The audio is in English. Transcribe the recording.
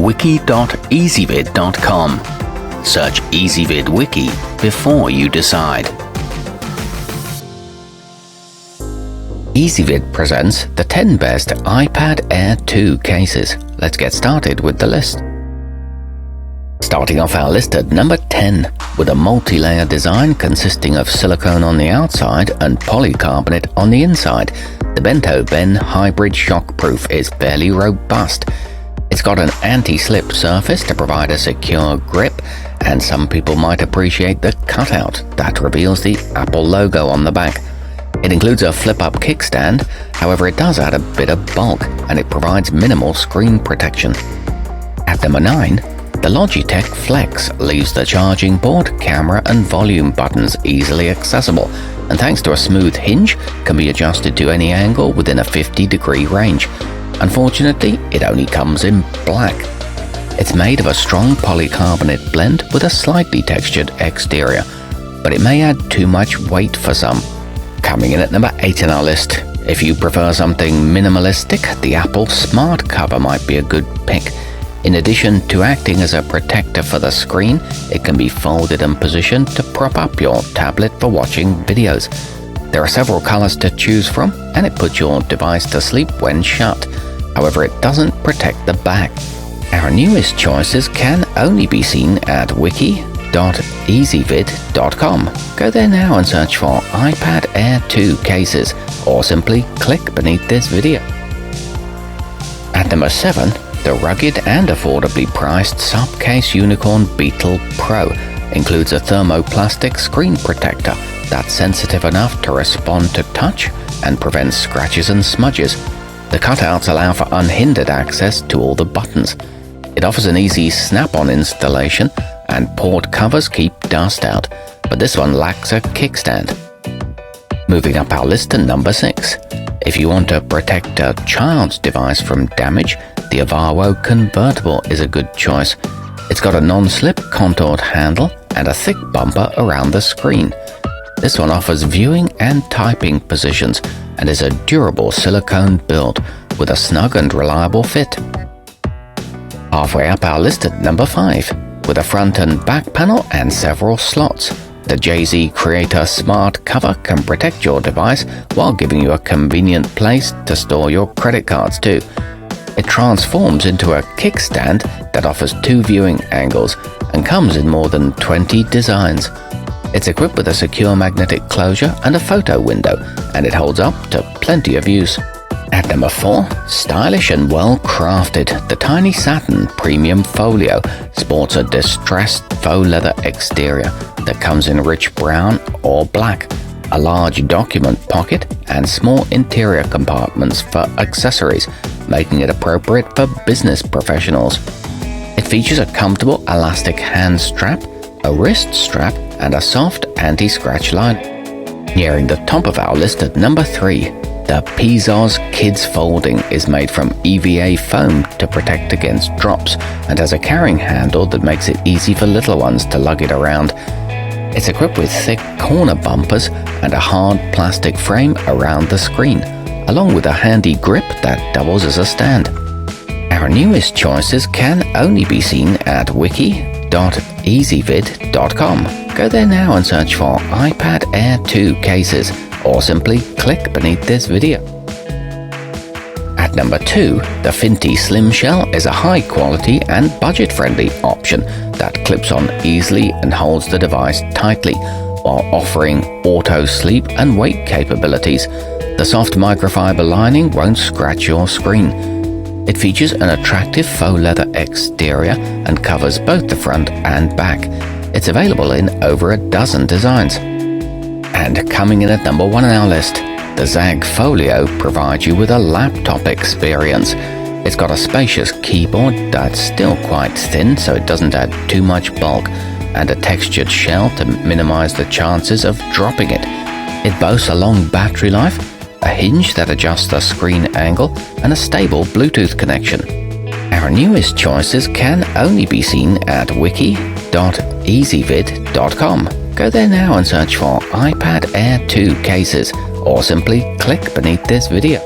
wiki.ezvid.com. Search Ezvid Wiki before you decide. Ezvid presents the 10 best iPad Air 2 cases. Let's get started with the list. Starting off our list at number 10, with a multi-layer design consisting of silicone on the outside and polycarbonate on the inside, the bentoben hybrid shockproof is fairly robust. It's got an anti-slip surface to provide a secure grip, and some people might appreciate the cutout that reveals the Apple logo on the back. It includes a flip-up kickstand, however it does add a bit of bulk and it provides minimal screen protection. At number 9, the Logitech Flex leaves the charging port, camera and volume buttons easily accessible, and thanks to a smooth hinge, can be adjusted to any angle within a 50-degree range. Unfortunately, it only comes in black. It's made of a strong polycarbonate blend with a slightly textured exterior, but it may add too much weight for some. Coming in at number 8 in our list, if you prefer something minimalistic, the Apple Smart Cover might be a good pick. In addition to acting as a protector for the screen, it can be folded and positioned to prop up your tablet for watching videos. There are several colors to choose from, and it puts your device to sleep when shut. However, it doesn't protect the back. Our newest choices can only be seen at wiki.ezvid.com. Go there now and search for iPad Air 2 cases, or simply click beneath this video. At number 7, the rugged and affordably priced supcase Unicorn Beetle Pro includes a thermoplastic screen protector that's sensitive enough to respond to touch and prevents scratches and smudges. The cutouts allow for unhindered access to all the buttons. It offers an easy snap-on installation, and port covers keep dust out, but this one lacks a kickstand. Moving up our list to number 6. If you want to protect a child's device from damage, the avawo convertible is a good choice. It's got a non-slip contoured handle and a thick bumper around the screen. This one offers viewing and typing positions and is a durable silicone build with a snug and reliable fit. Halfway up our list at number 5, with a front and back panel and several slots, the jzcreater Smart Cover can protect your device while giving you a convenient place to store your credit cards too. It transforms into a kickstand that offers 2 viewing angles and comes in more than 20 designs. It's equipped with a secure magnetic closure and a photo window, and it holds up to plenty of use. At number 4, stylish and well-crafted, the tinysaturn Premium Folio sports a distressed faux leather exterior that comes in rich brown or black, a large document pocket, and small interior compartments for accessories, making it appropriate for business professionals. It features a comfortable elastic hand strap, a wrist strap, and a soft anti-scratch line. Nearing the top of our list at number 3, the pzoz Kids Folding is made from EVA foam to protect against drops and has a carrying handle that makes it easy for little ones to lug it around. It's equipped with thick corner bumpers and a hard plastic frame around the screen, along with a handy grip that doubles as a stand. Our newest choices can only be seen at wiki.ezvid.com. Go there now and search for iPad Air 2 cases, or simply click beneath this video. At number 2, the Fintie Slimshell is a high-quality and budget-friendly option that clips on easily and holds the device tightly, while offering auto-sleep and wake capabilities. The soft microfiber lining won't scratch your screen. It features an attractive faux leather exterior and covers both the front and back. It's available in over a dozen designs. And coming in at number 1 on our list, the Zagg Folio provides you with a laptop experience. It's got a spacious keyboard that's still quite thin so it doesn't add too much bulk, and a textured shell to minimize the chances of dropping it. It boasts a long battery life, a hinge that adjusts the screen angle, and a stable Bluetooth connection. Our newest choices can only be seen at wiki.ezvid.com. Go there now and search for iPad Air 2 cases, or simply click beneath this video.